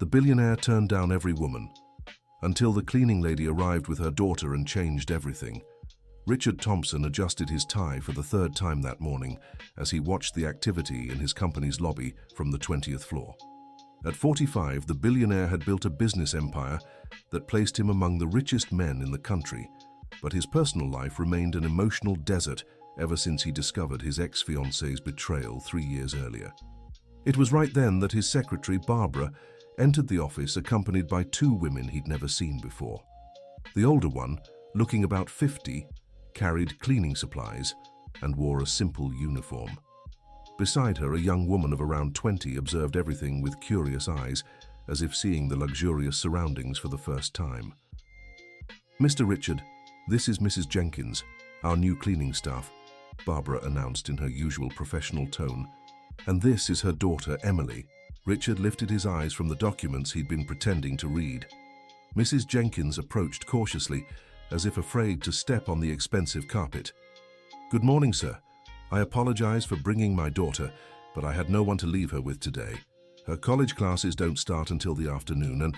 The billionaire turned down every woman, until the cleaning lady arrived with her daughter and changed everything. Richard Thompson adjusted his tie for the third time that morning as he watched the activity in his company's lobby from the 20th floor. At 45, the billionaire had built a business empire that placed him among the richest men in the country, but his personal life remained an emotional desert ever since he discovered his ex-fiancee's betrayal 3 years earlier. It was right then that his secretary, Barbara, entered the office accompanied by two women he'd never seen before. The older one, looking about 50, carried cleaning supplies and wore a simple uniform. Beside her, a young woman of around 20 observed everything with curious eyes, as if seeing the luxurious surroundings for the first time. "Mr. Richard, this is Mrs. Jenkins, our new cleaning staff," Barbara announced in her usual professional tone. "And this is her daughter, Emily." Richard lifted his eyes from the documents he'd been pretending to read. Mrs. Jenkins approached cautiously, as if afraid to step on the expensive carpet. "Good morning, sir. I apologize for bringing my daughter, but I had no one to leave her with today. Her college classes don't start until the afternoon, and—"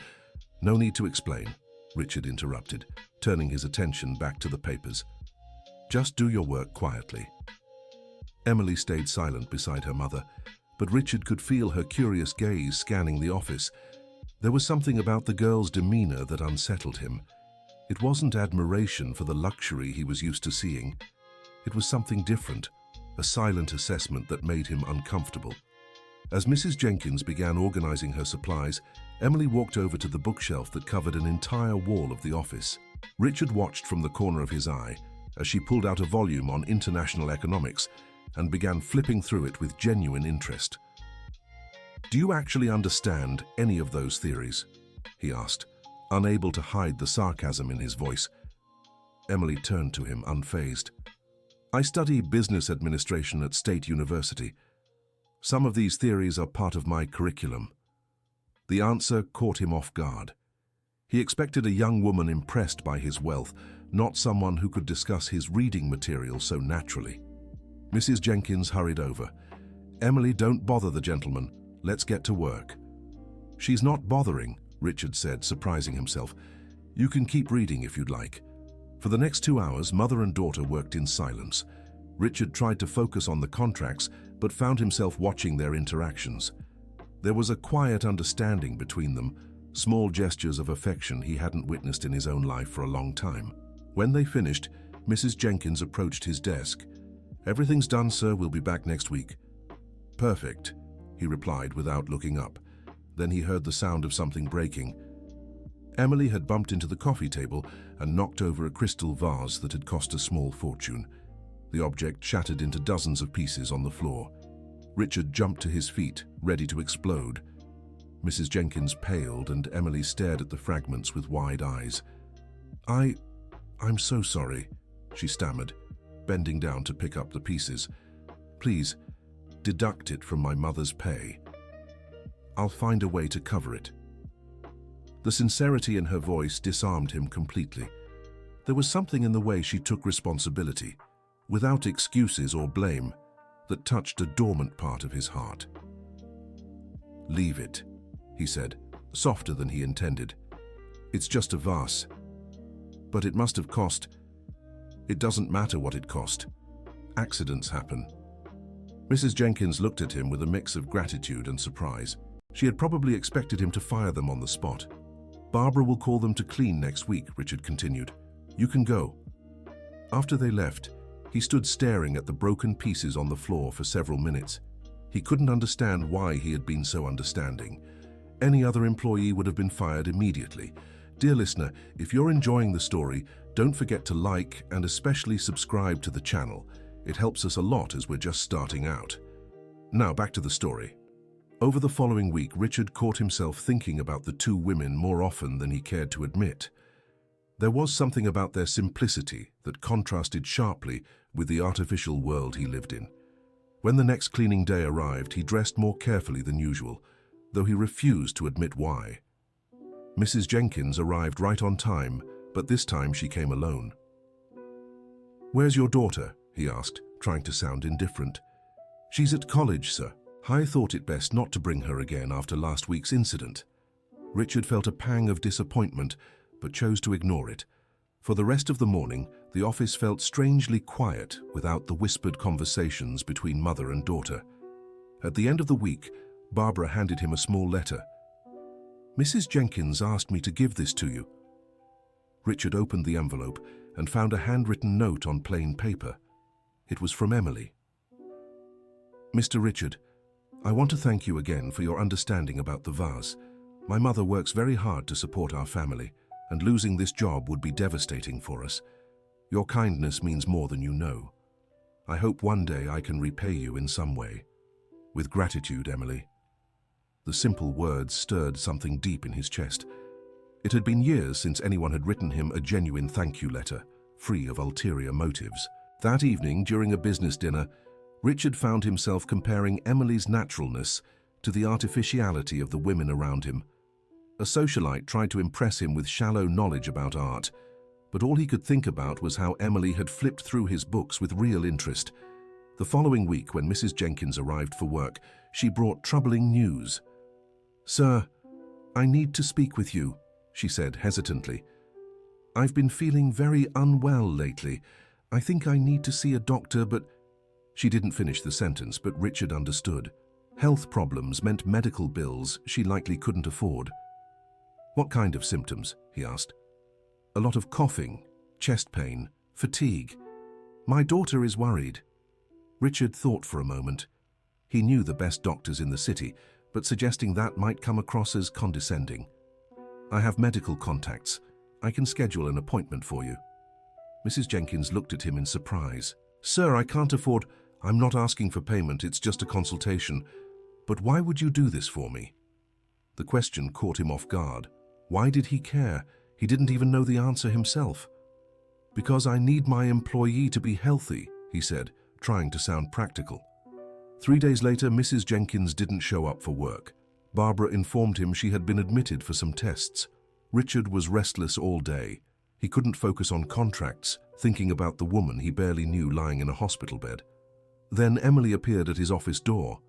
"No need to explain," Richard interrupted, turning his attention back to the papers. "Just do your work quietly." Emily stayed silent beside her mother, but Richard could feel her curious gaze scanning the office. There was something about the girl's demeanor that unsettled him. It wasn't admiration for the luxury he was used to seeing. It was something different, a silent assessment that made him uncomfortable. As Mrs. Jenkins began organizing her supplies, Emily walked over to the bookshelf that covered an entire wall of the office. Richard watched from the corner of his eye as she pulled out a volume on international economics and began flipping through it with genuine interest. "Do you actually understand any of those theories?" he asked, unable to hide the sarcasm in his voice. Emily turned to him, unfazed. "I study business administration at State University. Some of these theories are part of my curriculum." The answer caught him off guard. He expected a young woman impressed by his wealth, not someone who could discuss his reading material so naturally. Mrs. Jenkins hurried over. "Emily, don't bother the gentleman. Let's get to work." "She's not bothering," Richard said, surprising himself. "You can keep reading if you'd like." For the next 2 hours, mother and daughter worked in silence. Richard tried to focus on the contracts, but found himself watching their interactions. There was a quiet understanding between them, small gestures of affection he hadn't witnessed in his own life for a long time. When they finished, Mrs. Jenkins approached his desk. "Everything's done, sir. We'll be back next week." "Perfect," he replied without looking up. Then he heard the sound of something breaking. Emily had bumped into the coffee table and knocked over a crystal vase that had cost a small fortune. The object shattered into dozens of pieces on the floor. Richard jumped to his feet, ready to explode. Mrs. Jenkins paled and Emily stared at the fragments with wide eyes. I'm so sorry," she stammered, bending down to pick up the pieces. "Please, deduct it from my mother's pay. I'll find a way to cover it." The sincerity in her voice disarmed him completely. There was something in the way she took responsibility, without excuses or blame, that touched a dormant part of his heart. "Leave it," he said, softer than he intended. "It's just a vase. But it must have cost. It doesn't matter what it cost. Accidents happen." Mrs. Jenkins looked at him with a mix of gratitude and surprise. She had probably expected him to fire them on the spot. "Barbara will call them to clean next week," Richard continued. "You can go." After they left, he stood staring at the broken pieces on the floor for several minutes. He couldn't understand why he had been so understanding. Any other employee would have been fired immediately. Dear listener, if you're enjoying the story, don't forget to like and especially subscribe to the channel. It helps us a lot as we're just starting out. Now back to the story. Over the following week, Richard caught himself thinking about the two women more often than he cared to admit. There was something about their simplicity that contrasted sharply with the artificial world he lived in. When the next cleaning day arrived, he dressed more carefully than usual, though he refused to admit why. Mrs. Jenkins arrived right on time, but this time she came alone. "Where's your daughter?" he asked, trying to sound indifferent. "She's at college, sir. I thought it best not to bring her again after last week's incident." Richard felt a pang of disappointment, but chose to ignore it. For the rest of the morning, the office felt strangely quiet without the whispered conversations between mother and daughter. At the end of the week, Barbara handed him a small letter. "Mrs. Jenkins asked me to give this to you." Richard opened the envelope and found a handwritten note on plain paper. It was from Emily. "Mr. Richard, I want to thank you again for your understanding about the vase. My mother works very hard to support our family, and losing this job would be devastating for us. Your kindness means more than you know. I hope one day I can repay you in some way. With gratitude, Emily." The simple words stirred something deep in his chest. It had been years since anyone had written him a genuine thank you letter, free of ulterior motives. That evening, during a business dinner, Richard found himself comparing Emily's naturalness to the artificiality of the women around him. A socialite tried to impress him with shallow knowledge about art, but all he could think about was how Emily had flipped through his books with real interest. The following week, when Mrs. Jenkins arrived for work, she brought troubling news. "Sir, I need to speak with you," she said hesitantly. "I've been feeling very unwell lately. I think I need to see a doctor, but—" She didn't finish the sentence, but Richard understood. Health problems meant medical bills she likely couldn't afford. "What kind of symptoms?" he asked. "A lot of coughing, chest pain, fatigue. My daughter is worried." Richard thought for a moment. He knew the best doctors in the city, but suggesting that might come across as condescending. "I have medical contacts. I can schedule an appointment for you." Mrs. Jenkins looked at him in surprise. "Sir, I can't afford—" "I'm not asking for payment, it's just a consultation. But why would you do this for me?" The question caught him off guard. Why did he care? He didn't even know the answer himself. "Because I need my employee to be healthy," he said, trying to sound practical. 3 days later, Mrs. Jenkins didn't show up for work. Barbara informed him she had been admitted for some tests. Richard was restless all day. He couldn't focus on contracts, thinking about the woman he barely knew lying in a hospital bed. Then Emily appeared at his office door.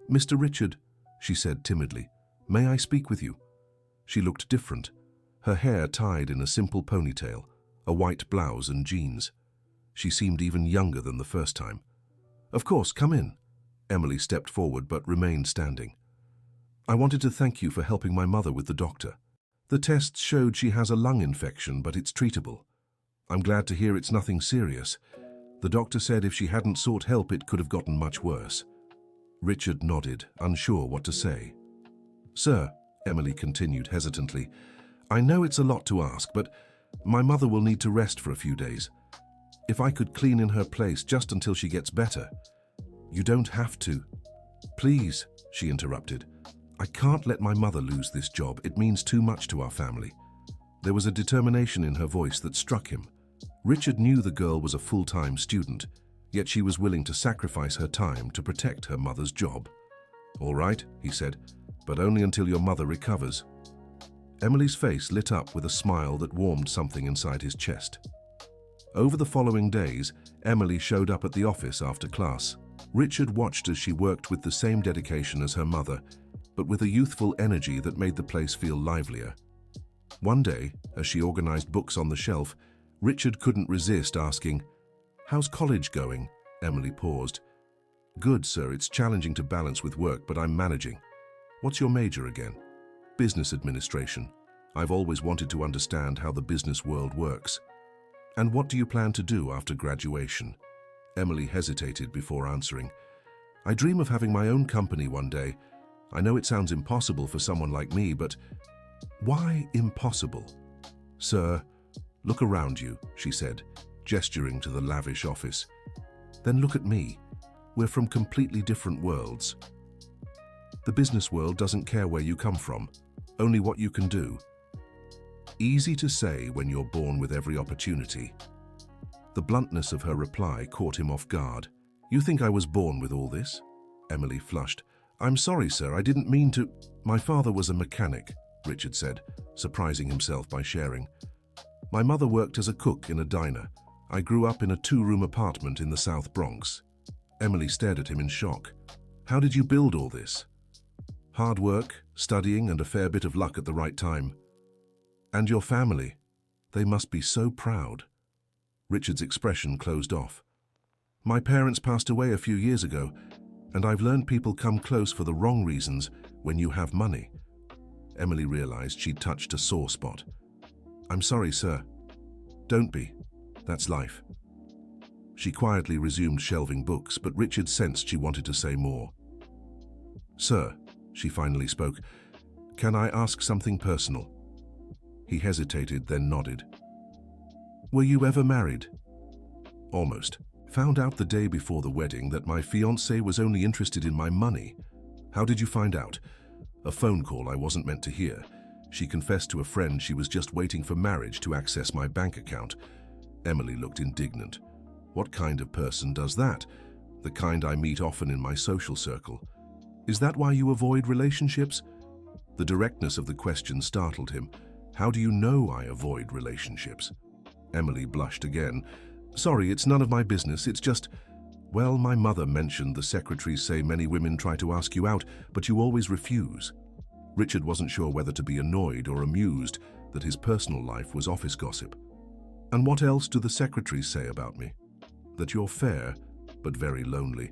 "Mr. Richard," she said timidly, "may I speak with you?" She looked different, her hair tied in a simple ponytail, a white blouse and jeans. She seemed even younger than the first time. "Of course, come in." Emily stepped forward but remained standing. "I wanted to thank you for helping my mother with the doctor. The tests showed she has a lung infection, but it's treatable. I'm glad to hear it's nothing serious. The doctor said if she hadn't sought help, it could have gotten much worse." Richard nodded, unsure what to say. "Sir," Emily continued hesitantly, "I know it's a lot to ask, but my mother will need to rest for a few days. If I could clean in her place just until she gets better." "You don't have to." "Please," she interrupted. "I can't let my mother lose this job. It means too much to our family." There was a determination in her voice that struck him. Richard knew the girl was a full-time student, yet she was willing to sacrifice her time to protect her mother's job. "All right," he said, "but only until your mother recovers." Emily's face lit up with a smile that warmed something inside his chest. Over the following days, Emily showed up at the office after class. Richard watched as she worked with the same dedication as her mother, but with a youthful energy that made the place feel livelier. One day, as she organized books on the shelf, Richard couldn't resist asking, "How's college going?" Emily paused. "Good, sir. It's challenging to balance with work, but I'm managing." "What's your major again?" "Business administration. I've always wanted to understand how the business world works." "And what do you plan to do after graduation?" Emily hesitated before answering. "I dream of having my own company one day. I know it sounds impossible for someone like me, but—" "Why impossible?" "Sir, look around you," she said, gesturing to the lavish office. "Then look at me. We're from completely different worlds. The business world doesn't care where you come from, only what you can do. Easy to say when you're born with every opportunity." The bluntness of her reply caught him off guard. "You think I was born with all this?" Emily flushed. "I'm sorry, sir, I didn't mean to—" "My father was a mechanic," Richard said, surprising himself by sharing. "My mother worked as a cook in a diner. I grew up in a 2-room apartment in the South Bronx." Emily stared at him in shock. "How did you build all this?" "Hard work, studying and a fair bit of luck at the right time. And your family, they must be so proud. Richard's expression closed off. My parents passed away a few years ago, and I've learned people come close for the wrong reasons when you have money. Emily realized she'd touched a sore spot. I'm sorry, sir. Don't be. That's life. She quietly resumed shelving books, but Richard sensed she wanted to say more. Sir, she finally spoke, can I ask something personal? He hesitated, then nodded. Were you ever married? Almost. Found out the day before the wedding that my fiancé was only interested in my money. How did you find out? A phone call I wasn't meant to hear. She confessed to a friend she was just waiting for marriage to access my bank account. Emily looked indignant. What kind of person does that? The kind I meet often in my social circle. Is that why you avoid relationships? The directness of the question startled him. How do you know I avoid relationships? Emily blushed again. Sorry, it's none of my business. It's just, well, my mother mentioned the secretaries say many women try to ask you out, but you always refuse. Richard wasn't sure whether to be annoyed or amused that his personal life was office gossip. And what else do the secretaries say about me? That you're fair, but very lonely.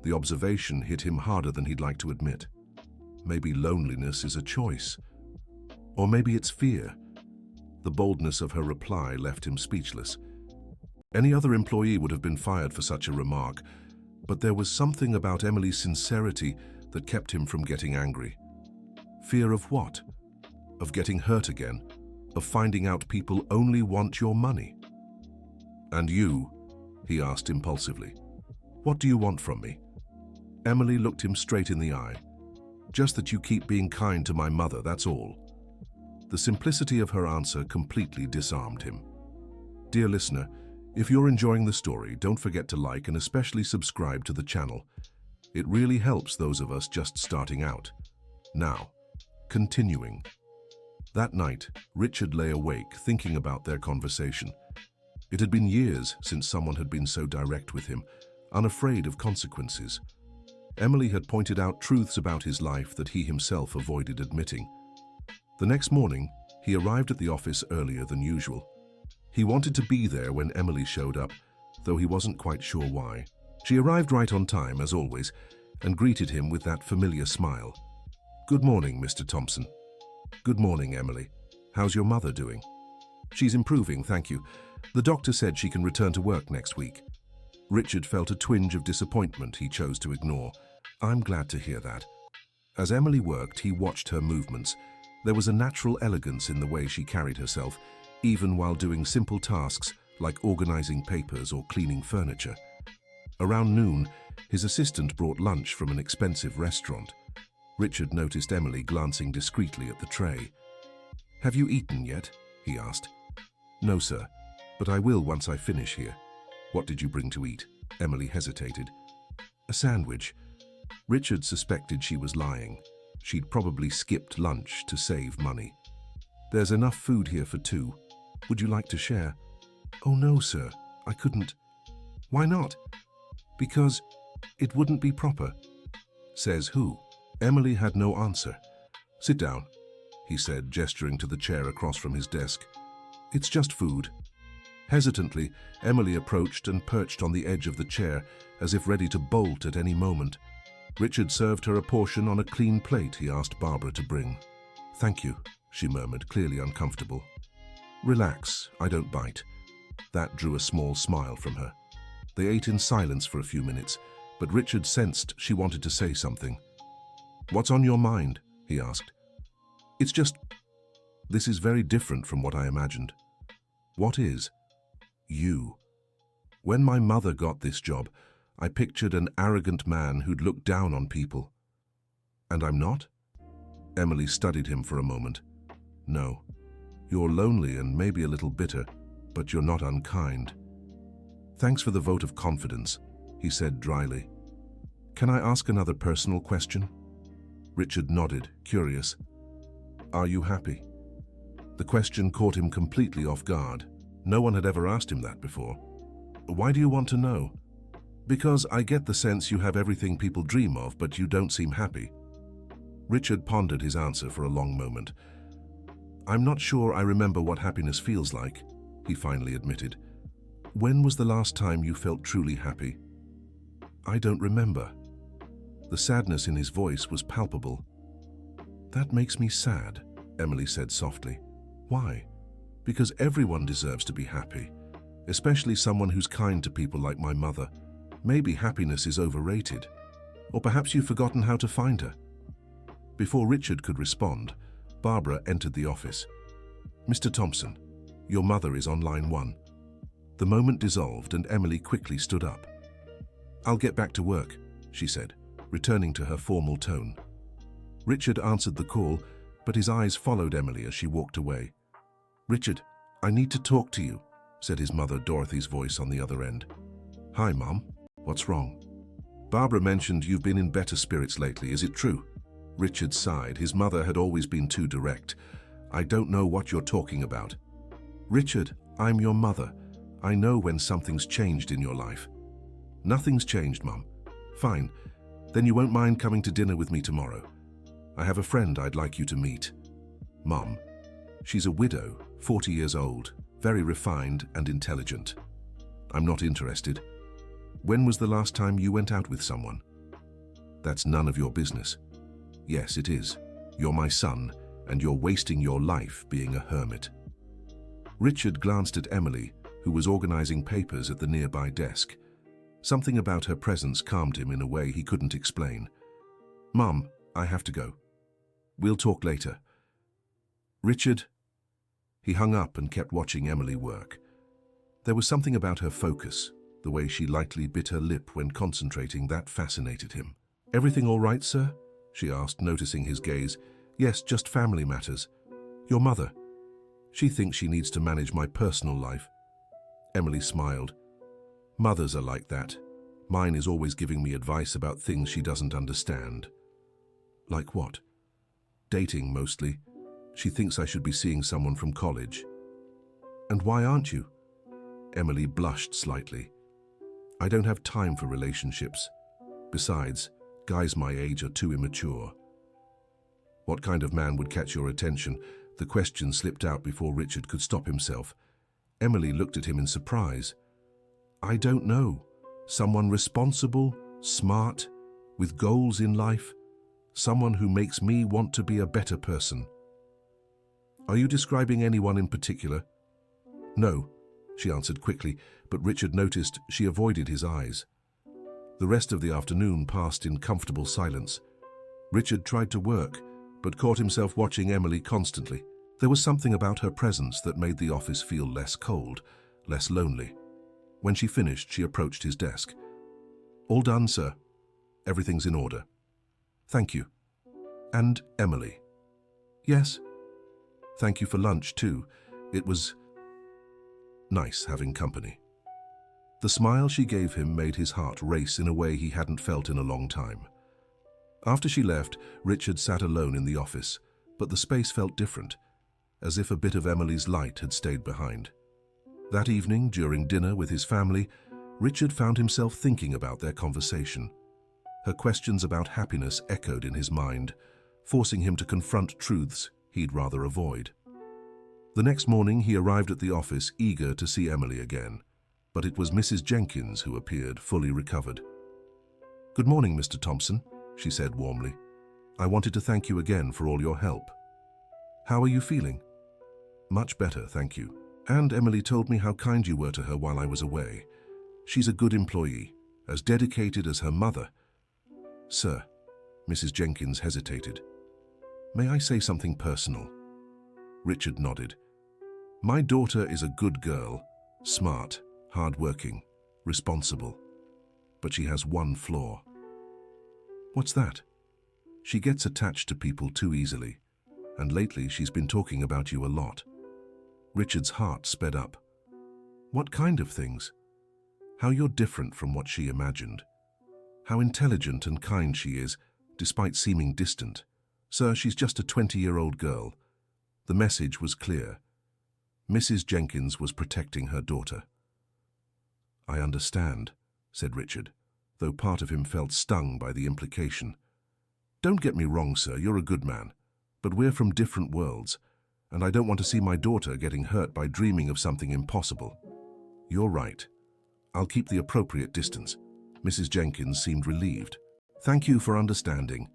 The observation hit him harder than he'd like to admit. Maybe loneliness is a choice. Or maybe it's fear. The boldness of her reply left him speechless. Any other employee would have been fired for such a remark, but there was something about Emily's sincerity that kept him from getting angry. Fear of what? Of getting hurt again? Of finding out people only want your money? And you? He asked impulsively. What do you want from me? Emily looked him straight in the eye. Just that you keep being kind to my mother, that's all. The simplicity of her answer completely disarmed him. Dear listener, if you're enjoying the story, don't forget to like and especially subscribe to the channel. It really helps those of us just starting out. Now, continuing. That night, Richard lay awake thinking about their conversation. It had been years since someone had been so direct with him, unafraid of consequences. Emily had pointed out truths about his life that he himself avoided admitting. The next morning, he arrived at the office earlier than usual. He wanted to be there when Emily showed up, though he wasn't quite sure why. She arrived right on time, as always, and greeted him with that familiar smile. Good morning, Mr. Thompson. Good morning, Emily. How's your mother doing? She's improving, thank you. The doctor said she can return to work next week. Richard felt a twinge of disappointment he chose to ignore. I'm glad to hear that. As Emily worked, he watched her movements. There was a natural elegance in the way she carried herself, even while doing simple tasks like organizing papers or cleaning furniture. Around noon, his assistant brought lunch from an expensive restaurant. Richard noticed Emily glancing discreetly at the tray. Have you eaten yet? He asked. No, sir, but I will once I finish here. What did you bring to eat? Emily hesitated. A sandwich. Richard suspected she was lying. She'd probably skipped lunch to save money. There's enough food here for two. Would you like to share? Oh no, sir, I couldn't. Why not? Because it wouldn't be proper. Says who? Emily had no answer. Sit down, he said, gesturing to the chair across from his desk. It's just food. Hesitantly, Emily approached and perched on the edge of the chair, as if ready to bolt at any moment. Richard served her a portion on a clean plate he asked Barbara to bring. Thank you, she murmured, clearly uncomfortable. Relax, I don't bite. That drew a small smile from her. They ate in silence for a few minutes, but Richard sensed she wanted to say something. What's on your mind? He asked. It's just, this is very different from what I imagined. What is? You. When my mother got this job, I pictured an arrogant man who'd look down on people. And I'm not? Emily studied him for a moment. No. You're lonely and maybe a little bitter, but you're not unkind. Thanks for the vote of confidence, he said dryly. Can I ask another personal question? Richard nodded, curious. Are you happy? The question caught him completely off guard. No one had ever asked him that before. Why do you want to know? Because I get the sense you have everything people dream of, but you don't seem happy. Richard pondered his answer for a long moment. "I'm not sure I remember what happiness feels like," he finally admitted. "When was the last time you felt truly happy?" "I don't remember." The sadness in his voice was palpable. "That makes me sad," Emily said softly. "Why?" "Because everyone deserves to be happy, especially someone who's kind to people like my mother. Maybe happiness is overrated. Or perhaps you've forgotten how to find her." Before Richard could respond, Barbara entered the office. "Mr. Thompson, your mother is on line 1. The moment dissolved and Emily quickly stood up. "I'll get back to work," she said, returning to her formal tone. Richard answered the call, but his eyes followed Emily as she walked away. "Richard, I need to talk to you," said his mother Dorothy's voice on the other end. "Hi, Mom. What's wrong?" "Barbara mentioned you've been in better spirits lately. Is it true?" Richard sighed. His mother had always been too direct. "I don't know what you're talking about." "Richard, I'm your mother. I know when something's changed in your life." "Nothing's changed, Mum." "Fine. Then you won't mind coming to dinner with me tomorrow. I have a friend I'd like you to meet." "Mum." "She's a widow, 40 years old, very refined and intelligent." "I'm not interested." "When was the last time you went out with someone?" "That's none of your business." "Yes, it is. You're my son, and you're wasting your life being a hermit." Richard glanced at Emily, who was organizing papers at the nearby desk. Something about her presence calmed him in a way he couldn't explain. "Mum, I have to go. We'll talk later." "Richard?" He hung up and kept watching Emily work. There was something about her focus, the way she lightly bit her lip when concentrating, that fascinated him. "Everything all right, sir?" she asked, noticing his gaze. "Yes, just family matters. Your mother. She thinks she needs to manage my personal life." Emily smiled. "Mothers are like that. Mine is always giving me advice about things she doesn't understand." "Like what?" "Dating, mostly. She thinks I should be seeing someone from college." "And why aren't you?" Emily blushed slightly. "I don't have time for relationships. Besides, guys my age are too immature." What kind of man would catch your attention? The question slipped out before Richard could stop himself. Emily looked at him in surprise. "I don't know. Someone responsible, smart, with goals in life. Someone who makes me want to be a better person." "Are you describing anyone in particular?" "No," she answered quickly, but Richard noticed she avoided his eyes. The rest of the afternoon passed in comfortable silence. Richard tried to work, but caught himself watching Emily constantly. There was something about her presence that made the office feel less cold, less lonely. When she finished, she approached his desk. "All done, sir. Everything's in order." "Thank you." "And Emily?" "Yes." "Thank you for lunch, too. It was nice having company." The smile she gave him made his heart race in a way he hadn't felt in a long time. After she left, Richard sat alone in the office, but the space felt different, as if a bit of Emily's light had stayed behind. That evening, during dinner with his family, Richard found himself thinking about their conversation. Her questions about happiness echoed in his mind, forcing him to confront truths he'd rather avoid. The next morning, he arrived at the office eager to see Emily again, but it was Mrs. Jenkins who appeared, fully recovered. "Good morning, Mr. Thompson," she said warmly. "I wanted to thank you again for all your help." "How are you feeling?" "Much better, thank you. And Emily told me how kind you were to her while I was away. She's a good employee, as dedicated as her mother." "Sir," Mrs. Jenkins hesitated. "May I say something personal?" Richard nodded. "My daughter is a good girl, smart, hard-working, responsible. But she has one flaw." "What's that?" "She gets attached to people too easily, and lately she's been talking about you a lot." Richard's heart sped up. "What kind of things?" "How you're different from what she imagined. How intelligent and kind she is, despite seeming distant. Sir, she's just a 20-year-old girl." The message was clear. Mrs. Jenkins was protecting her daughter. "I understand," said Richard, though part of him felt stung by the implication. Don't get me wrong, sir, you're a good man. But we're from different worlds, and I don't want to see my daughter getting hurt by dreaming of something impossible. You're right. I'll keep the appropriate distance. Mrs. Jenkins seemed relieved. Thank you for understanding.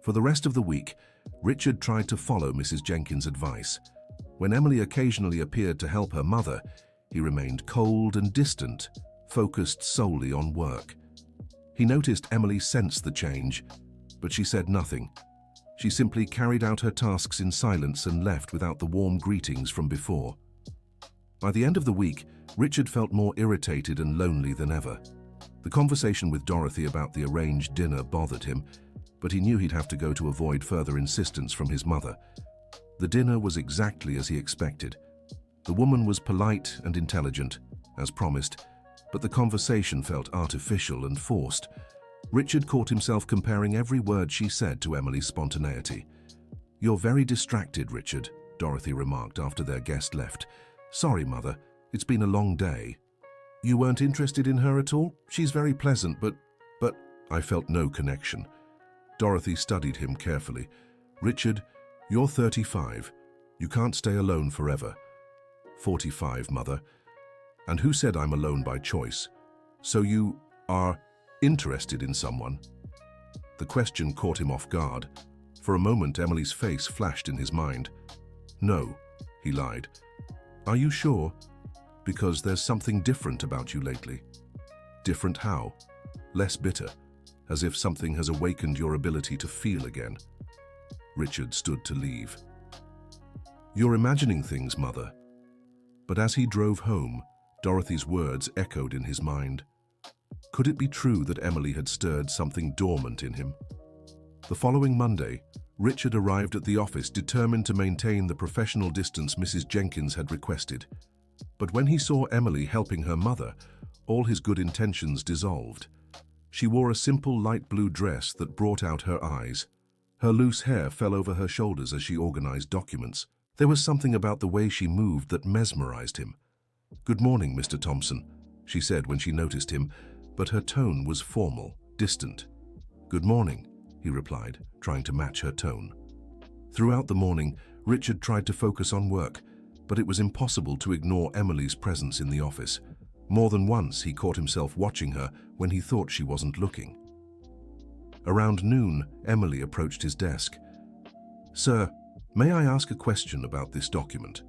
For the rest of the week, Richard tried to follow Mrs. Jenkins' advice. When Emily occasionally appeared to help her mother, he remained cold and distant, focused solely on work. He noticed Emily sensed the change, but she said nothing. She simply carried out her tasks in silence and left without the warm greetings from before. By the end of the week, Richard felt more irritated and lonely than ever. The conversation with Dorothy about the arranged dinner bothered him, but he knew he'd have to go to avoid further insistence from his mother. The dinner was exactly as he expected. The woman was polite and intelligent, as promised, but the conversation felt artificial and forced. Richard caught himself comparing every word she said to Emily's spontaneity. "You're very distracted, Richard," Dorothy remarked after their guest left. "Sorry, Mother, it's been a long day." "You weren't interested in her at all? She's very pleasant, but I felt no connection." Dorothy studied him carefully. "Richard, you're 35. You can't stay alone forever." 45, Mother. "And who said I'm alone by choice? So you are interested in someone?" The question caught him off guard. For a moment, Emily's face flashed in his mind. "No," he lied. "Are you sure? Because there's something different about you lately." "Different how?" "Less bitter, as if something has awakened your ability to feel again." Richard stood to leave. "You're imagining things, Mother." But as he drove home, Dorothy's words echoed in his mind. Could it be true that Emily had stirred something dormant in him? The following Monday, Richard arrived at the office determined to maintain the professional distance Mrs. Jenkins had requested. But when he saw Emily helping her mother, all his good intentions dissolved. She wore a simple light blue dress that brought out her eyes. Her loose hair fell over her shoulders as she organized documents. There was something about the way she moved that mesmerized him. "Good morning, Mr. Thompson," she said when she noticed him, but her tone was formal, distant. "Good morning," he replied, trying to match her tone. Throughout the morning, Richard tried to focus on work, but it was impossible to ignore Emily's presence in the office. More than once, he caught himself watching her when he thought she wasn't looking. Around noon, Emily approached his desk. "Sir, may I ask a question about this document?"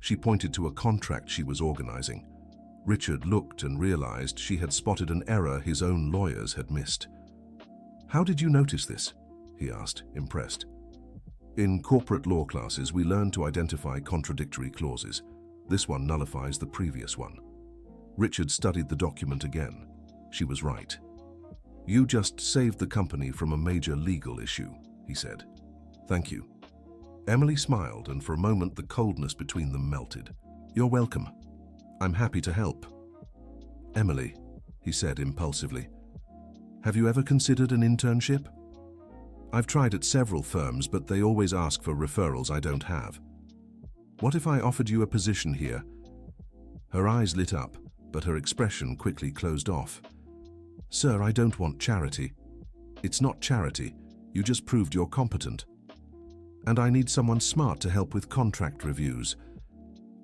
She pointed to a contract she was organizing. Richard looked and realized she had spotted an error his own lawyers had missed. "How did you notice this?" he asked, impressed. "In corporate law classes, we learn to identify contradictory clauses. This one nullifies the previous one." Richard studied the document again. She was right. "You just saved the company from a major legal issue," he said. "Thank you." Emily smiled, and for a moment the coldness between them melted. "You're welcome. I'm happy to help." "Emily," he said impulsively, "have you ever considered an internship?" "I've tried at several firms, but they always ask for referrals I don't have." "What if I offered you a position here?" Her eyes lit up, but her expression quickly closed off. "Sir, I don't want charity." "It's not charity. You just proved you're competent." "And I need someone smart to help with contract reviews."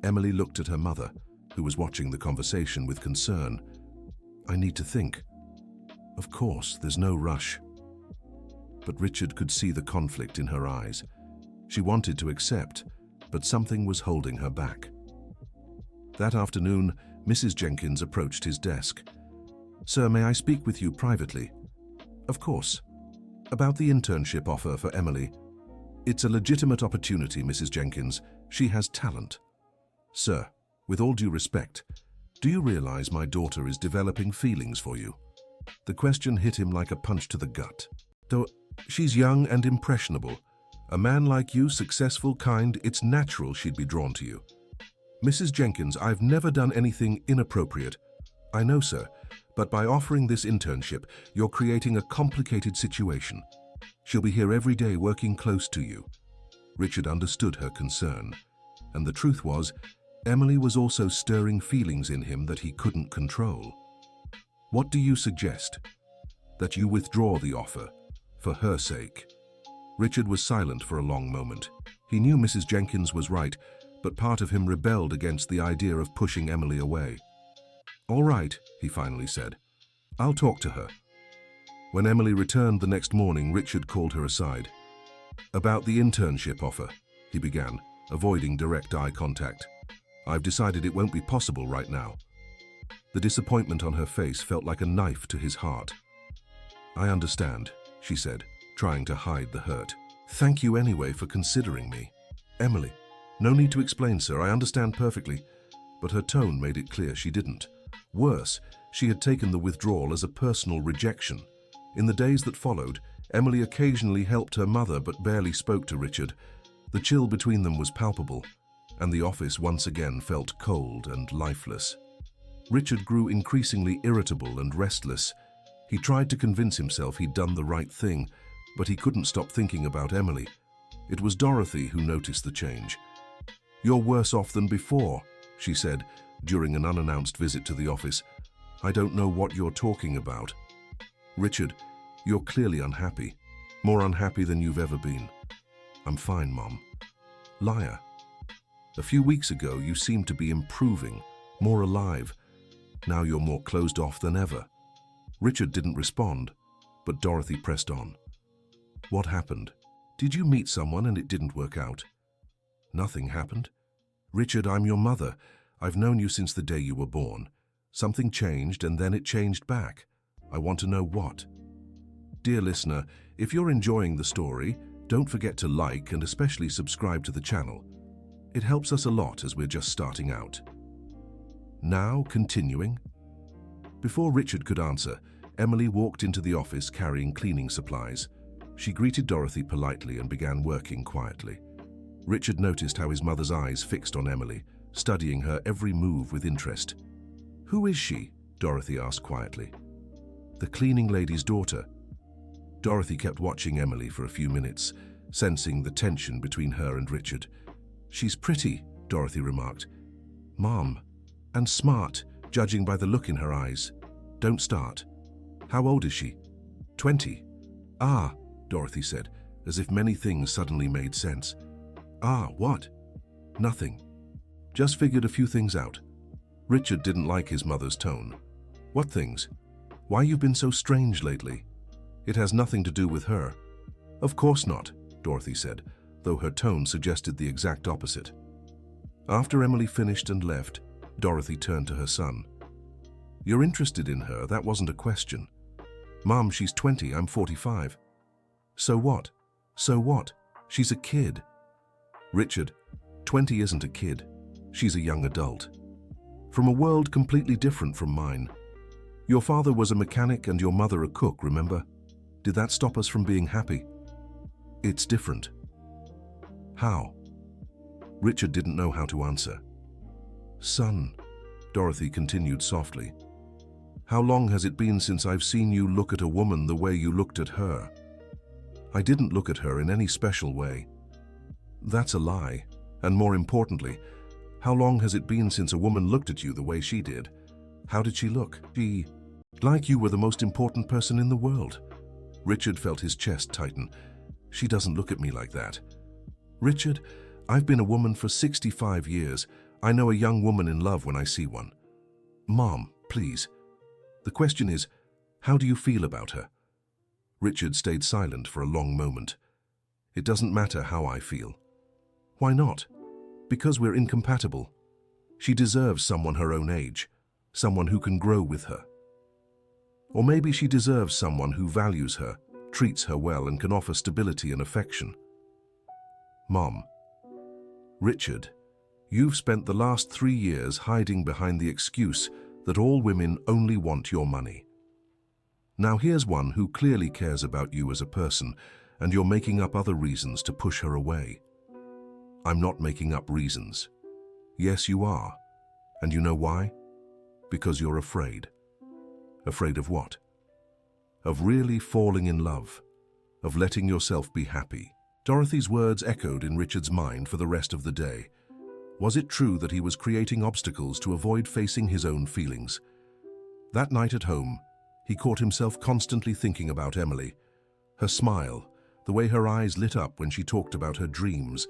Emily looked at her mother, who was watching the conversation with concern. "I need to think." "Of course, there's no rush." But Richard could see the conflict in her eyes. She wanted to accept, but something was holding her back. That afternoon, Mrs. Jenkins approached his desk. "Sir, may I speak with you privately?" "Of course." "About the internship offer for Emily." "It's a legitimate opportunity, Mrs. Jenkins. She has talent." "Sir, with all due respect, do you realize my daughter is developing feelings for you?" The question hit him like a punch to the gut. "Though she's young and impressionable. A man like you, successful, kind, it's natural she'd be drawn to you." "Mrs. Jenkins, I've never done anything inappropriate." "I know, sir, but by offering this internship, you're creating a complicated situation. She'll be here every day working close to you." Richard understood her concern, and the truth was, Emily was also stirring feelings in him that he couldn't control. "What do you suggest? That you withdraw the offer, For her sake. Richard was silent for a long moment. He knew Mrs. Jenkins was right, but part of him rebelled against the idea of pushing Emily away. "All right," he finally said. "I'll talk to her." When Emily returned the next morning, Richard called her aside. "About the internship offer," he began, avoiding direct eye contact. "I've decided it won't be possible right now." The disappointment on her face felt like a knife to his heart. "I understand," she said, trying to hide the hurt. "Thank you anyway for considering me." "Emily, no need to explain, sir. I understand perfectly." But her tone made it clear she didn't. Worse, she had taken the withdrawal as a personal rejection. In the days that followed, Emily occasionally helped her mother but barely spoke to Richard. The chill between them was palpable, and the office once again felt cold and lifeless. Richard grew increasingly irritable and restless. He tried to convince himself he'd done the right thing, but he couldn't stop thinking about Emily. It was Dorothy who noticed the change. "You're worse off than before," she said during an unannounced visit to the office. "I don't know what you're talking about." "Richard, you're clearly unhappy. More unhappy than you've ever been." "I'm fine, Mom." "Liar. A few weeks ago you seemed to be improving, more alive. Now you're more closed off than ever." Richard didn't respond, but Dorothy pressed on. "What happened? Did you meet someone and it didn't work out?" "Nothing happened. Richard, I'm your mother. I've known you since the day you were born. Something changed and then it changed back. I want to know what." Dear listener, if you're enjoying the story, don't forget to like and especially subscribe to the channel. It helps us a lot as we're just starting out. Now, continuing. Before Richard could answer, Emily walked into the office carrying cleaning supplies. She greeted Dorothy politely and began working quietly. Richard noticed how his mother's eyes fixed on Emily, studying her every move with interest. "Who is she?" Dorothy asked quietly. "The cleaning lady's daughter." Dorothy kept watching Emily for a few minutes, sensing the tension between her and Richard. "She's pretty," Dorothy remarked. "Mom, and smart, judging by the look in her eyes." "Don't start. How old is she?" 20. "Ah," Dorothy said, as if many things suddenly made sense. "Ah, what?" "Nothing. Just figured a few things out." Richard didn't like his mother's tone. "What things? Why you've been so strange lately?" "It has nothing to do with her." "Of course not," Dorothy said, though her tone suggested the exact opposite. After Emily finished and left, Dorothy turned to her son. "You're interested in her, that wasn't a question." "Mom, she's 20, I'm 45. "So what? So what? She's a kid." "Richard, 20 isn't a kid. She's a young adult. From a world completely different from mine. Your father was a mechanic and your mother a cook, remember? Did that stop us from being happy?" "It's different." "How?" Richard didn't know how to answer. "Son," Dorothy continued softly, "how long has it been since I've seen you look at a woman the way you looked at her?" "I didn't look at her in any special way." "That's a lie. And more importantly, how long has it been since a woman looked at you the way she did? How did she look?" "Like you were the most important person in the world." Richard felt his chest tighten. "She doesn't look at me like that." "Richard, I've been a woman for 65 years. I know a young woman in love when I see one." "Mom, please. The question is, how do you feel about her?" Richard stayed silent for a long moment. "It doesn't matter how I feel." "Why not?" "Because we're incompatible. She deserves someone her own age, someone who can grow with her. Or maybe she deserves someone who values her, treats her well, and can offer stability and affection." "Mom." "Richard, you've spent the last 3 years hiding behind the excuse that all women only want your money. Now here's one who clearly cares about you as a person, and you're making up other reasons to push her away." "I'm not making up reasons." "Yes, you are. And you know why? Because you're afraid." "Afraid of what?" "Of really falling in love. Of letting yourself be happy." Dorothy's words echoed in Richard's mind for the rest of the day. Was it true that he was creating obstacles to avoid facing his own feelings? That night at home, he caught himself constantly thinking about Emily. Her smile, the way her eyes lit up when she talked about her dreams,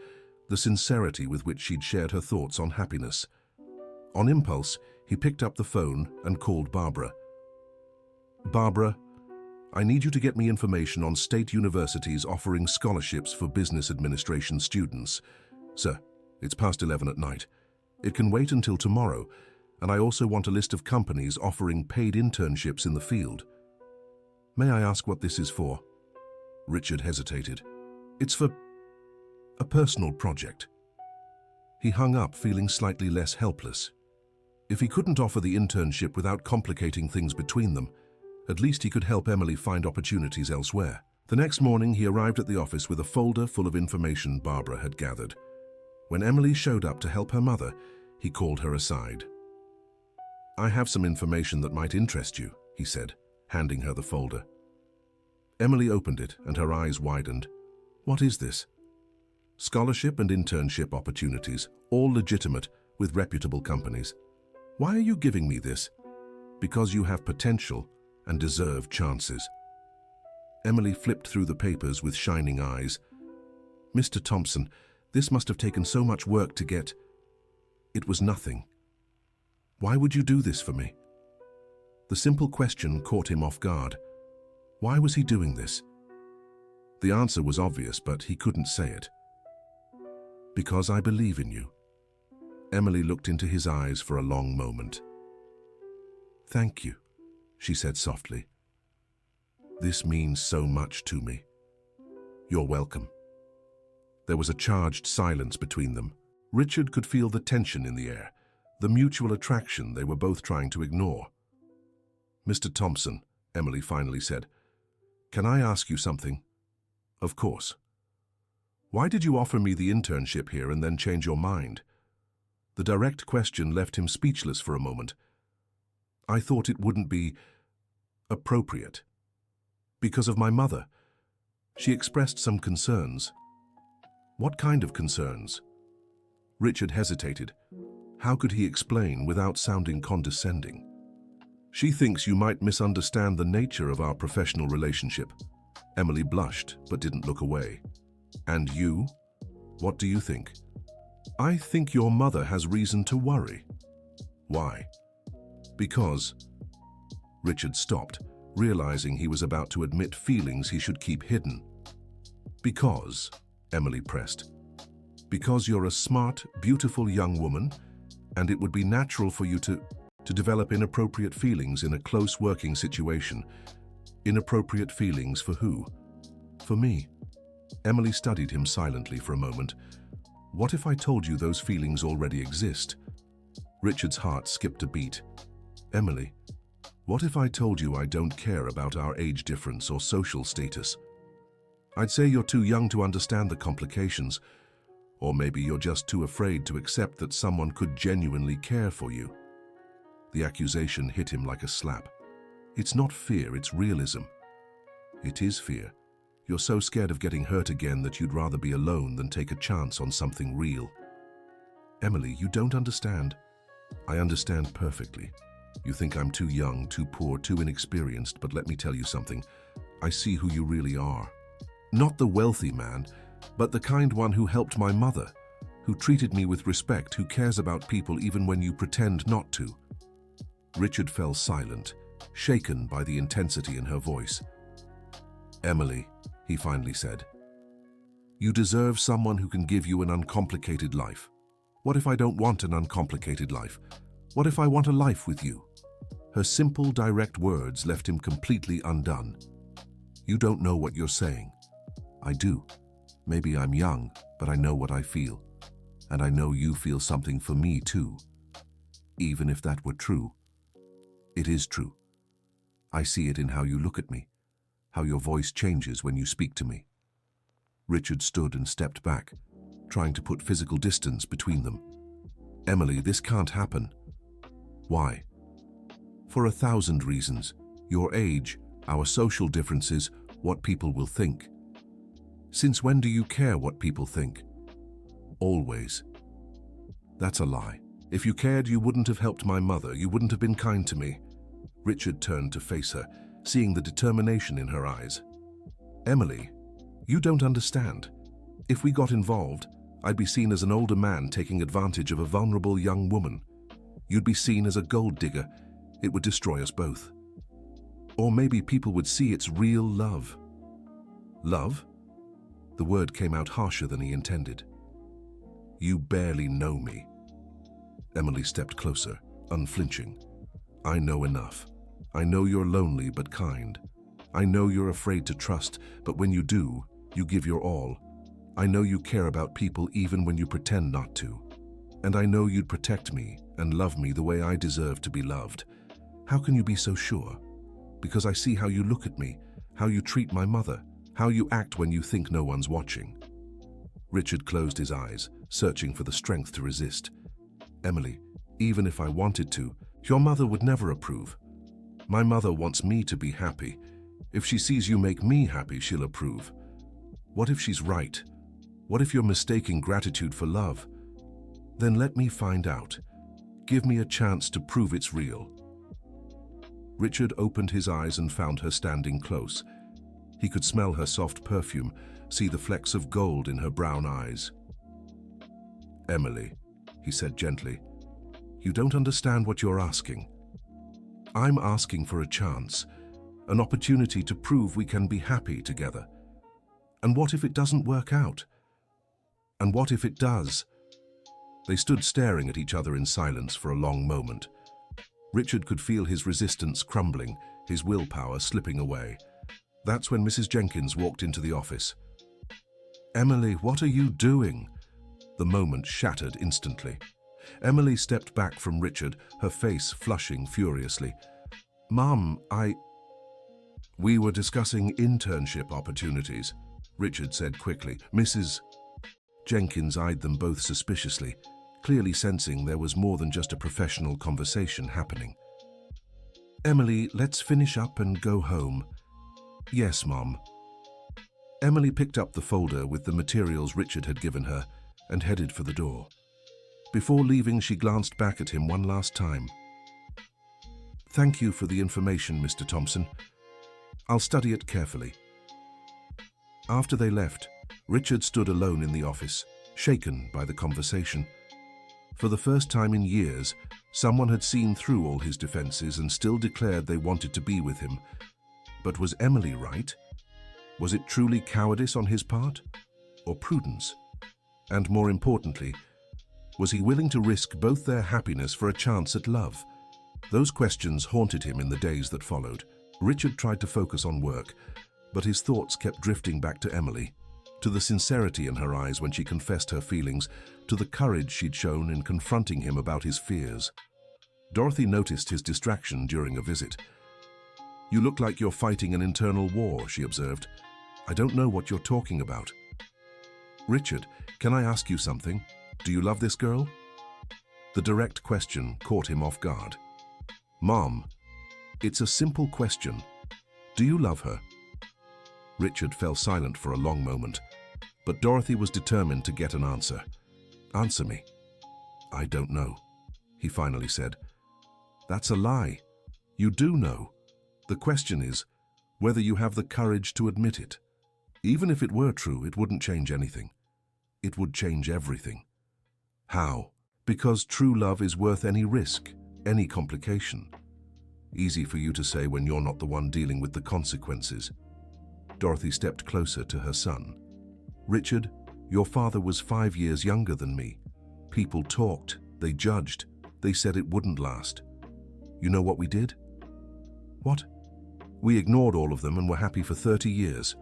the sincerity with which she'd shared her thoughts on happiness. On impulse, he picked up the phone and called Barbara. "Barbara, I need you to get me information on state universities offering scholarships for business administration students. Sir, it's past 11 at night. It can wait until tomorrow, and I also want a list of companies offering paid internships in the field." "May I ask what this is for?" Richard hesitated. "It's for a personal project." He hung up, feeling slightly less helpless. If he couldn't offer the internship without complicating things between them, at least he could help Emily find opportunities elsewhere. The next morning, he arrived at the office with a folder full of information Barbara had gathered. When Emily showed up to help her mother, he called her aside. "I have some information that might interest you," he said, handing her the folder. Emily opened it and her eyes widened. "What is this?" "Scholarship and internship opportunities, all legitimate, with reputable companies." "Why are you giving me this?" "Because you have potential and deserve chances." Emily flipped through the papers with shining eyes. "Mr. Thompson, this must have taken so much work to get." "It was nothing." "Why would you do this for me?" The simple question caught him off guard. Why was he doing this? The answer was obvious, but he couldn't say it. "Because I believe in you." Emily looked into his eyes for a long moment. "Thank you," she said softly. "This means so much to me." "You're welcome." There was a charged silence between them. Richard could feel the tension in the air, the mutual attraction they were both trying to ignore. "Mr. Thompson," Emily finally said, "can I ask you something?" "Of course." "Why did you offer me the internship here and then change your mind?" The direct question left him speechless for a moment. "I thought it wouldn't be appropriate." "Because of my mother." She expressed some concerns. "What kind of concerns?" Richard hesitated. How could he explain without sounding condescending? "She thinks you might misunderstand the nature of our professional relationship." Emily blushed, but didn't look away. "And you? What do you think?" "I think your mother has reason to worry." "Why?" "Because..." Richard stopped, realizing he was about to admit feelings he should keep hidden. "Because," Emily pressed, "because you're a smart, beautiful young woman, and it would be natural for you to develop inappropriate feelings in a close working situation." "Inappropriate feelings for who?" "For me." Emily studied him silently for a moment. "What if I told you those feelings already exist?" Richard's heart skipped a beat. "Emily, what if I told you I don't care about our age difference or social status?" "I'd say you're too young to understand the complications, or maybe you're just too afraid to accept that someone could genuinely care for you." The accusation hit him like a slap. "It's not fear, it's realism." "It is fear. You're so scared of getting hurt again that you'd rather be alone than take a chance on something real." "Emily, you don't understand." "I understand perfectly. You think I'm too young, too poor, too inexperienced, but let me tell you something. I see who you really are. Not the wealthy man, but the kind one who helped my mother, who treated me with respect, who cares about people even when you pretend not to." Richard fell silent, shaken by the intensity in her voice. "Emily," he finally said, "you deserve someone who can give you an uncomplicated life." "What if I don't want an uncomplicated life? What if I want a life with you?" Her simple, direct words left him completely undone. "You don't know what you're saying." "I do. Maybe I'm young, but I know what I feel. And I know you feel something for me too. Even if that were true." "It is true. I see it in how you look at me, how your voice changes when you speak to me." Richard stood and stepped back, trying to put physical distance between them. "Emily, this can't happen." "Why?" "For 1,000 reasons. Your age, our social differences, what people will think." "Since when do you care what people think?" "Always." "That's a lie. If you cared, you wouldn't have helped my mother. You wouldn't have been kind to me." Richard turned to face her, seeing the determination in her eyes. Emily, you don't understand. If we got involved, I'd be seen as an older man taking advantage of a vulnerable young woman. You'd be seen as a gold digger. It would destroy us both. Or maybe people would see it's real love. Love? The word came out harsher than he intended. You barely know me. Emily stepped closer, unflinching. I know enough. I know you're lonely but kind. I know you're afraid to trust, but when you do, you give your all. I know you care about people even when you pretend not to. And I know you'd protect me and love me the way I deserve to be loved. How can you be so sure? Because I see how you look at me, how you treat my mother, how you act when you think no one's watching. Richard closed his eyes, searching for the strength to resist. Emily, even if I wanted to, your mother would never approve. My mother wants me to be happy. If she sees you make me happy, she'll approve. What if she's right? What if you're mistaking gratitude for love? Then let me find out. Give me a chance to prove it's real. Richard opened his eyes and found her standing close. He could smell her soft perfume, see the flecks of gold in her brown eyes. Emily, he said gently, you don't understand what you're asking. I'm asking for a chance, an opportunity to prove we can be happy together. And what if it doesn't work out? And what if it does? They stood staring at each other in silence for a long moment. Richard could feel his resistance crumbling, his willpower slipping away. That's when Mrs. Jenkins walked into the office. Emily, what are you doing? The moment shattered instantly. Emily stepped back from Richard, her face flushing furiously. Mum, We were discussing internship opportunities, Richard said quickly. Mrs. Jenkins eyed them both suspiciously, clearly sensing there was more than just a professional conversation happening. Emily, let's finish up and go home. Yes, Mom. Emily picked up the folder with the materials Richard had given her and headed for the door. Before leaving, she glanced back at him one last time. Thank you for the information, Mr. Thompson. I'll study it carefully. After they left, Richard stood alone in the office, shaken by the conversation. For the first time in years, someone had seen through all his defenses and still declared they wanted to be with him. But was Emily right? Was it truly cowardice on his part? Or prudence? And more importantly, was he willing to risk both their happiness for a chance at love? Those questions haunted him in the days that followed. Richard tried to focus on work, but his thoughts kept drifting back to Emily, to the sincerity in her eyes when she confessed her feelings, to the courage she'd shown in confronting him about his fears. Dorothy noticed his distraction during a visit. You look like you're fighting an internal war, she observed. I don't know what you're talking about. Richard, can I ask you something? Do you love this girl? The direct question caught him off guard. Mom, it's a simple question. Do you love her? Richard fell silent for a long moment, but Dorothy was determined to get an answer. Answer me. I don't know, he finally said. That's a lie. You do know. The question is whether you have the courage to admit it. Even if it were true, it wouldn't change anything. It would change everything. How? Because true love is worth any risk, any complication. Easy for you to say when you're not the one dealing with the consequences. Dorothy stepped closer to her son. Richard, your father was 5 years younger than me. People talked, they judged, they said it wouldn't last. You know what we did? What? We ignored all of them and were happy for 30 years.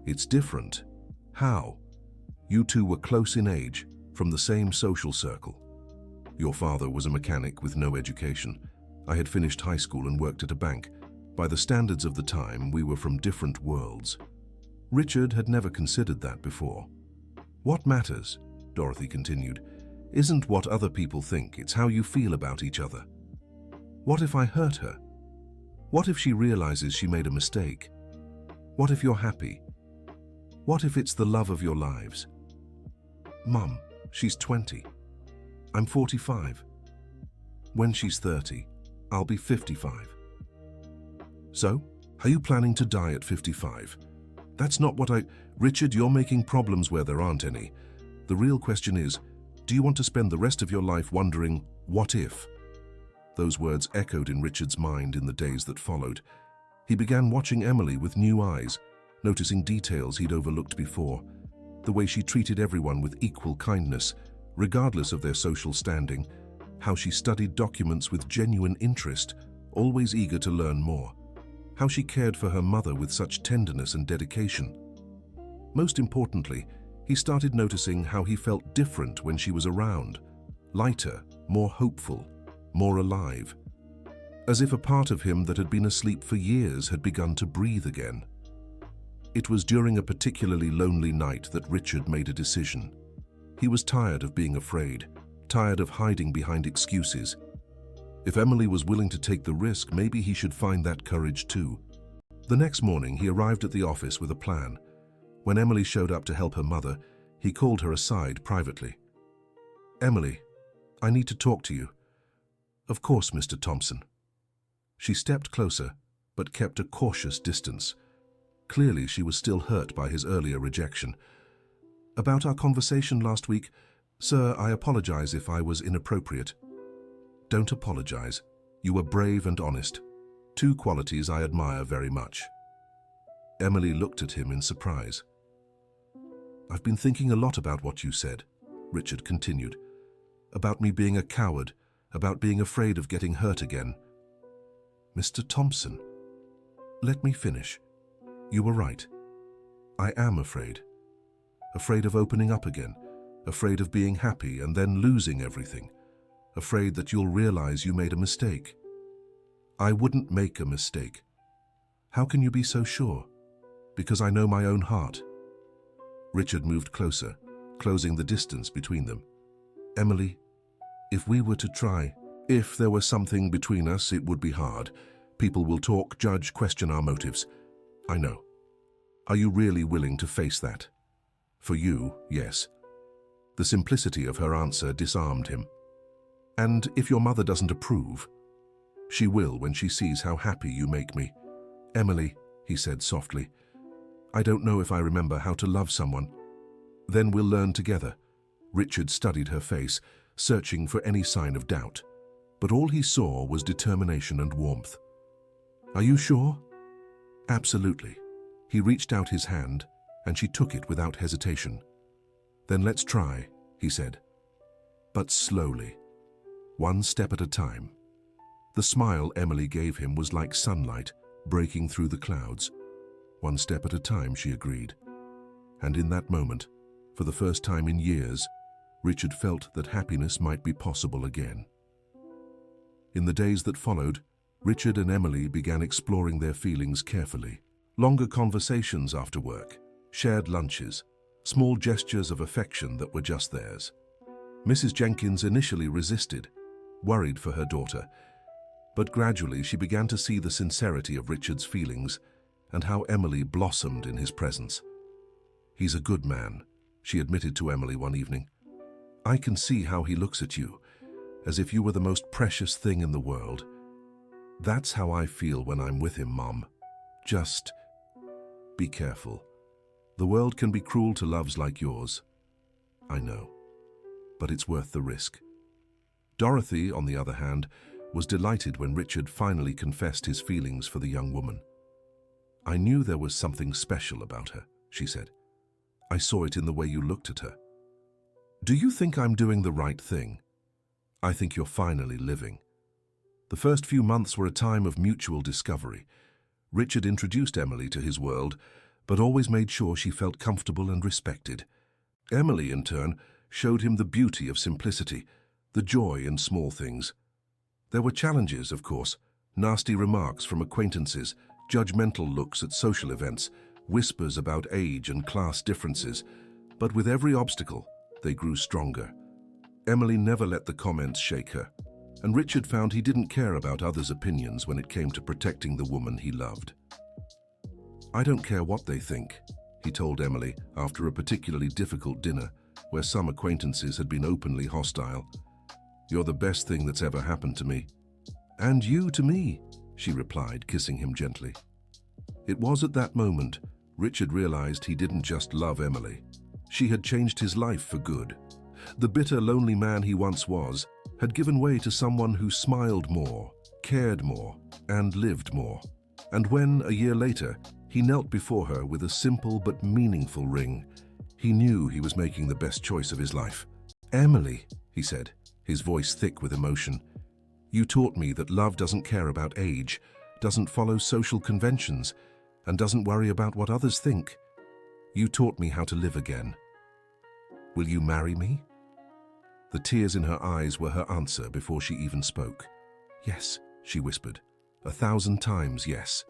It's different. How? You two were close in age, from the same social circle. Your father was a mechanic with no education. I had finished high school and worked at a bank. By the standards of the time, we were from different worlds. Richard had never considered that before. What matters, Dorothy continued, isn't what other people think, it's how you feel about each other. What if I hurt her? What if she realizes she made a mistake? What if you're happy? What if it's the love of your lives? Mum, she's 20. I'm 45. When she's 30, I'll be 55. So, are you planning to die at 55? That's not what I... Richard, you're making problems where there aren't any. The real question is, do you want to spend the rest of your life wondering, what if? Those words echoed in Richard's mind in the days that followed. He began watching Emily with new eyes, noticing details he'd overlooked before. The way she treated everyone with equal kindness, regardless of their social standing. How she studied documents with genuine interest, always eager to learn more. How she cared for her mother with such tenderness and dedication. Most importantly, he started noticing how he felt different when she was around. Lighter, more hopeful, more alive. As if a part of him that had been asleep for years had begun to breathe again. It was during a particularly lonely night that Richard made a decision. He was tired of being afraid, tired of hiding behind excuses. If Emily was willing to take the risk, maybe he should find that courage too. The next morning, he arrived at the office with a plan. When Emily showed up to help her mother, he called her aside privately. "Emily, I need to talk to you." "Of course, Mr. Thompson." She stepped closer, but kept a cautious distance. Clearly, she was still hurt by his earlier rejection. "About our conversation last week, sir, I apologize if I was inappropriate." "Don't apologize. You were brave and honest. Two qualities I admire very much." Emily looked at him in surprise. "I've been thinking a lot about what you said," Richard continued. "About me being a coward, about being afraid of getting hurt again." "Mr. Thompson, let me finish. You were right. I am afraid. Afraid of opening up again, afraid of being happy and then losing everything, afraid that you'll realize you made a mistake." "I wouldn't make a mistake." "How can you be so sure?" "Because I know my own heart." Richard moved closer, closing the distance between them. "Emily, if we were to try, if there were something between us, it would be hard. People will talk, judge, question our motives. I know. Are you really willing to face that?" For you, yes. The simplicity of her answer disarmed him. "And if your mother doesn't approve?" "She will when she sees how happy you make me." "Emily," he said softly, "I don't know if I remember how to love someone." "Then we'll learn together." Richard studied her face, searching for any sign of doubt. But all he saw was determination and warmth. "Are you sure?" "Absolutely." He reached out his hand, and she took it without hesitation. "Then let's try," he said. But slowly, one step at a time. The smile Emily gave him was like sunlight breaking through the clouds. One step at a time, she agreed. And in that moment, for the first time in years, Richard felt that happiness might be possible again. In the days that followed, Richard and Emily began exploring their feelings carefully. Longer conversations after work, shared lunches, small gestures of affection that were just theirs. Mrs. Jenkins initially resisted, worried for her daughter, but gradually she began to see the sincerity of Richard's feelings and how Emily blossomed in his presence. "He's a good man," she admitted to Emily one evening. "I can see how he looks at you, as if you were the most precious thing in the world. That's how I feel when I'm with him, Mom. Just be careful. The world can be cruel to loves like yours. I know, but it's worth the risk." Dorothy, on the other hand, was delighted when Richard finally confessed his feelings for the young woman. "I knew there was something special about her," she said. "I saw it in the way you looked at her. Do you think I'm doing the right thing? I think you're finally living." The first few months were a time of mutual discovery. Richard introduced Emily to his world, but always made sure she felt comfortable and respected. Emily, in turn, showed him the beauty of simplicity, the joy in small things. There were challenges, of course, nasty remarks from acquaintances, judgmental looks at social events, whispers about age and class differences, but with every obstacle, they grew stronger. Emily never let the comments shake her, and Richard found he didn't care about others' opinions when it came to protecting the woman he loved. "I don't care what they think," he told Emily after a particularly difficult dinner where some acquaintances had been openly hostile. "You're the best thing that's ever happened to me." "And you to me," she replied, kissing him gently. It was at that moment Richard realized he didn't just love Emily. She had changed his life for good. The bitter, lonely man he once was had given way to someone who smiled more, cared more, and lived more. And when, a year later, he knelt before her with a simple but meaningful ring, he knew he was making the best choice of his life. "Emily," he said, his voice thick with emotion, "you taught me that love doesn't care about age, doesn't follow social conventions, and doesn't worry about what others think. You taught me how to live again. Will you marry me?" The tears in her eyes were her answer before she even spoke. "Yes," she whispered, 1,000 times yes.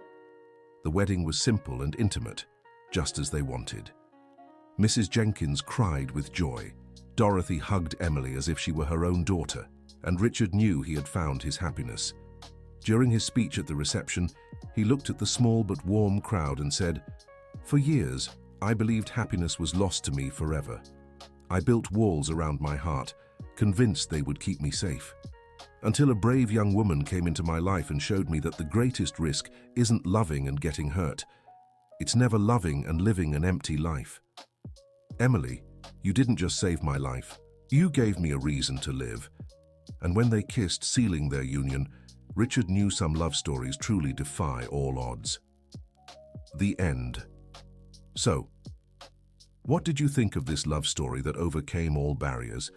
The wedding was simple and intimate, just as they wanted. Mrs. Jenkins cried with joy. Dorothy hugged Emily as if she were her own daughter, and Richard knew he had found his happiness. During his speech at the reception, he looked at the small but warm crowd and said, "For years, I believed happiness was lost to me forever. I built walls around my heart, convinced they would keep me safe. Until a brave young woman came into my life and showed me that the greatest risk isn't loving and getting hurt. It's never loving and living an empty life. Emily, you didn't just save my life. You gave me a reason to live." And when they kissed, sealing their union, Richard knew some love stories truly defy all odds. The end. So, what did you think of this love story that overcame all barriers?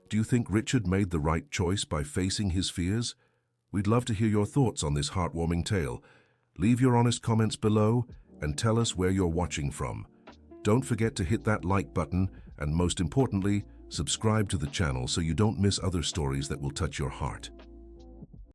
Do you think Richard made the right choice by facing his fears? We'd love to hear your thoughts on this heartwarming tale. Leave your honest comments below and tell us where you're watching from. Don't forget to hit that like button and, most importantly, subscribe to the channel so you don't miss other stories that will touch your heart.